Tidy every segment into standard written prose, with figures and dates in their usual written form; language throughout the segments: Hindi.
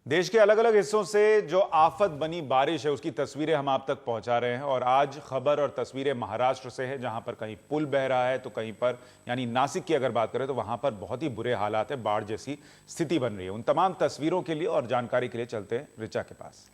देश के अलग अलग हिस्सों से जो आफत बनी बारिश है उसकी तस्वीरें हम आप तक पहुंचा रहे हैं। और आज खबर और तस्वीरें महाराष्ट्र से है, जहां पर कहीं पुल बह रहा है तो कहीं पर यानी नासिक की अगर बात करें तो वहां पर बहुत ही बुरे हालात है, बाढ़ जैसी स्थिति बन रही है। उन तमाम तस्वीरों के लिए और जानकारी के लिए चलते हैं रिचा के पास।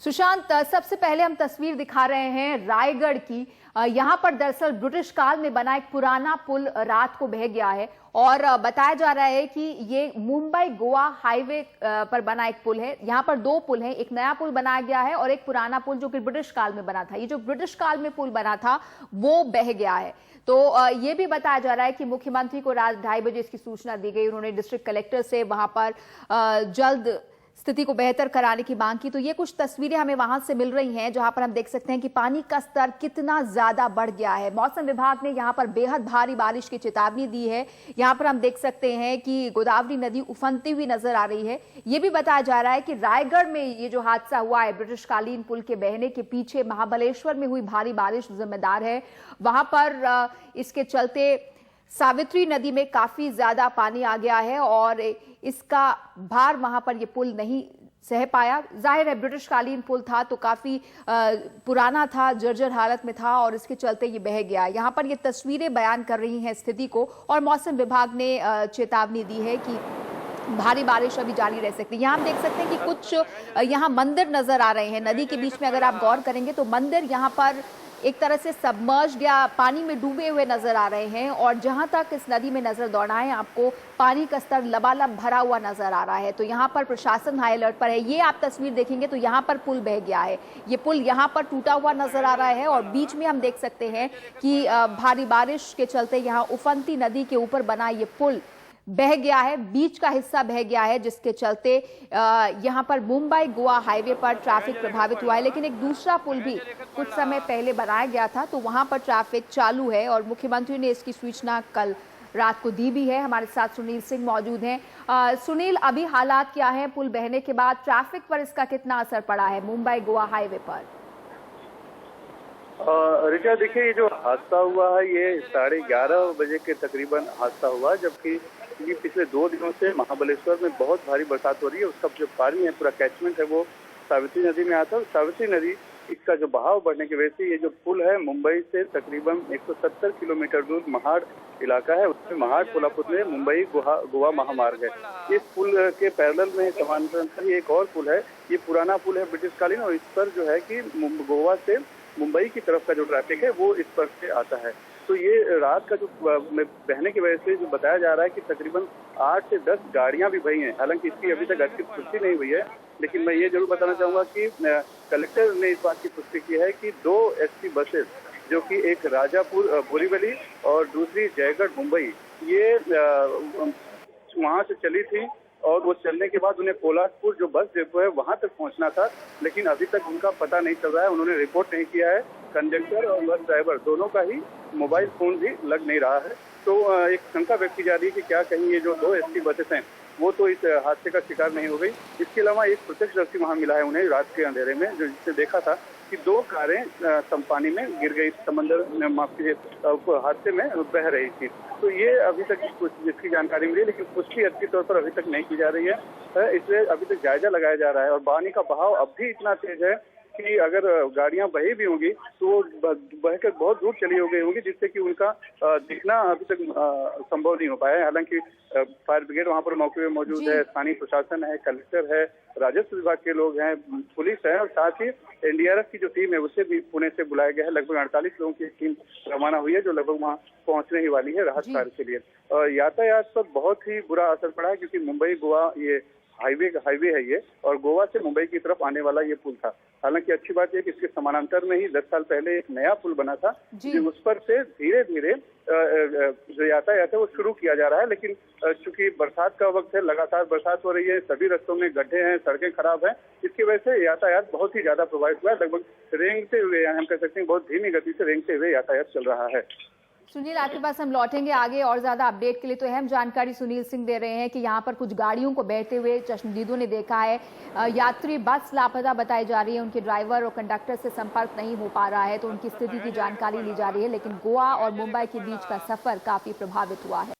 सुशांत, सबसे पहले हम तस्वीर दिखा रहे हैं रायगढ़ की। यहां पर दरअसल ब्रिटिश काल में बना एक पुराना पुल रात को बह गया है और बताया जा रहा है कि ये मुंबई गोवा हाईवे पर बना एक पुल है। यहां पर दो पुल हैं, एक नया पुल बनाया गया है और एक पुराना पुल जो कि ब्रिटिश काल में बना था। ये जो ब्रिटिश काल में पुल बना था वो बह गया है। तो ये भी बताया जा रहा है कि मुख्यमंत्री को रात 2:30 बजे इसकी सूचना दी गई। उन्होंने डिस्ट्रिक्ट कलेक्टर से वहां पर जल्द स्थिति को बेहतर कराने की मांग की। तो ये कुछ तस्वीरें हमें वहां से मिल रही हैं जहां पर हम देख सकते हैं कि पानी का स्तर कितना ज्यादा बढ़ गया है। मौसम विभाग ने यहां पर बेहद भारी बारिश की चेतावनी दी है। यहां पर हम देख सकते हैं कि गोदावरी नदी उफनती हुई नजर आ रही है। ये भी बताया जा रहा है कि रायगढ़ में ये जो हादसा हुआ है, ब्रिटिश कालीन पुल के बहने के पीछे महाबलेश्वर में हुई भारी बारिश जिम्मेदार है। वहां पर इसके चलते सावित्री नदी में काफी ज्यादा पानी आ गया है और इसका भार वहां पर ये पुल नहीं सह पाया। जाहिर है ब्रिटिश कालीन पुल था तो काफी पुराना था, जर्जर हालत में था और इसके चलते ये बह गया। यहाँ पर ये तस्वीरें बयान कर रही हैं स्थिति को और मौसम विभाग ने चेतावनी दी है कि भारी बारिश अभी जारी रह सकती है। यहाँ हम देख सकते हैं कि कुछ यहाँ मंदिर नजर आ रहे हैं नदी के बीच में। अगर आप गौर करेंगे तो मंदिर यहाँ पर एक तरह से सबमर्ज्ड या पानी में डूबे हुए नजर आ रहे हैं और जहां तक इस नदी में नजर दौड़ाएं आपको पानी का स्तर लबालब भरा हुआ नजर आ रहा है। तो यहां पर प्रशासन हाई अलर्ट पर है। ये आप तस्वीर देखेंगे तो यहां पर पुल बह गया है। ये पुल यहां पर टूटा हुआ नजर आ रहा है और बीच में हम देख सकते हैं कि भारी बारिश के चलते यहाँ उफनती नदी के ऊपर बना ये पुल बह गया है, बीच का हिस्सा बह गया है, जिसके चलते यहां पर मुंबई गोवा हाईवे पर ट्रैफिक प्रभावित हुआ है। लेकिन एक दूसरा पुल भी कुछ समय पहले बनाया गया था तो वहां पर ट्रैफिक चालू है और मुख्यमंत्री ने इसकी सूचना कल रात को दी भी है। हमारे साथ सुनील सिंह मौजूद हैं। सुनील, अभी हालात क्या है पुल बहने के बाद? ट्रैफिक पर इसका कितना असर पड़ा है मुंबई गोवा हाईवे पर? रिचा, देखिए ये जो हादसा हुआ है ये 11:30 बजे के तकरीबन हादसा हुआ, जबकि ये पिछले 2 दिनों से महाबलेश्वर में बहुत भारी बरसात हो रही है। उसका जो पानी है, पूरा कैचमेंट है, वो सावित्री नदी में आता है। सावित्री नदी इसका जो बहाव बढ़ने की वजह से ये जो पुल है मुंबई से तकरीबन 170 किलोमीटर दूर महाड़ इलाका है, उसमें महाड़ कोल्हापुर में मुंबई गोवा महामार्ग है। इस पुल के पैरेलल में समानांतर एक और पुल है। ये पुराना पुल है ब्रिटिश कालीन और इस पर जो है कि गोवा से मुंबई की तरफ का जो ट्रैफिक है वो इस पर से आता है। तो ये रात का जो बहने की वजह से जो बताया जा रहा है कि तकरीबन 8 से 10 गाड़ियां भी बही हैं। हालांकि इसकी अभी तक अच्छी पुष्टि नहीं हुई है, लेकिन मैं ये जरूर बताना चाहूंगा कि कलेक्टर ने इस बात की पुष्टि की है कि 2 एसटी बसेस, जो कि एक राजापुर बोरीवली और दूसरी जयगढ़ मुंबई, ये वहां से चली थी और वो चलने के बाद उन्हें कोल्हापुर जो बस डिपो है वहां तक पहुंचना था, लेकिन अभी तक उनका पता नहीं चल रहा है। उन्होंने रिपोर्ट नहीं किया है। कंडक्टर और बस ड्राइवर दोनों का ही मोबाइल फोन भी लग नहीं रहा है। तो एक शंका व्यक्त की जा रही है कि क्या कहीं ये जो 2 एसटी बसेस हैं वो तो इस हादसे का शिकार नहीं हो गई। इसके अलावा एक प्रत्यक्षदर्शी वहां मिला है उन्हें रात के अंधेरे में, जो जिससे देखा था कि 2 कारें पानी में गिर गई, समंदर में, माफ कीजिए, हादसे में बह रही थी। तो ये अभी तक जिसकी जानकारी मिली, लेकिन पुष्टि अच्छी तौर पर अभी तक नहीं की जा रही है। इसलिए अभी तक जायजा लगाया जा रहा है। और पानी का बहाव अब भी इतना तेज है कि अगर गाड़ियां बही भी होंगी तो वो बहकर बहुत दूर चली हो गई होंगी, जिससे कि उनका दिखना अभी तक संभव नहीं हो पाया है। हालांकि फायर ब्रिगेड वहां पर मौके पर मौजूद है, स्थानीय प्रशासन है, कलेक्टर है, राजस्व विभाग के लोग हैं, पुलिस है और साथ ही एनडीआरएफ की जो टीम है उसे भी पुणे से बुलाया गया है। लगभग 48 लोगों की टीम रवाना हुई है जो लगभग वहाँ पहुंचने ही वाली है राहत कार्य के लिए। और यातायात पर बहुत ही बुरा असर पड़ा है, क्योंकि मुंबई गोवा ये हाईवे है ये, और गोवा से मुंबई की तरफ आने वाला ये पुल था। हालांकि अच्छी बात है कि इसके समानांतर में ही 10 साल पहले एक नया पुल बना था, उस पर से धीरे धीरे जो यातायात है वो शुरू किया जा रहा है। लेकिन चूंकि बरसात का वक्त है, लगातार बरसात हो रही है, सभी रास्तों में गड्ढे हैं, सड़कें खराब हैं, इसकी वजह से यातायात बहुत ही ज्यादा प्रभावित हुआ है। लगभग रेंगते हुए, हम कह सकते हैं बहुत धीमी गति से रेंगते हुए यातायात चल रहा है। सुनील, आपके पास हम लौटेंगे आगे और ज्यादा अपडेट के लिए। तो अहम जानकारी सुनील सिंह दे रहे हैं कि यहाँ पर कुछ गाड़ियों को बहते हुए चश्मदीदों ने देखा है। यात्री बस लापता बताई जा रही है, उनके ड्राइवर और कंडक्टर से संपर्क नहीं हो पा रहा है, तो उनकी स्थिति की जानकारी ली जा रही है। लेकिन गोवा और मुंबई के बीच का सफर काफी प्रभावित हुआ है।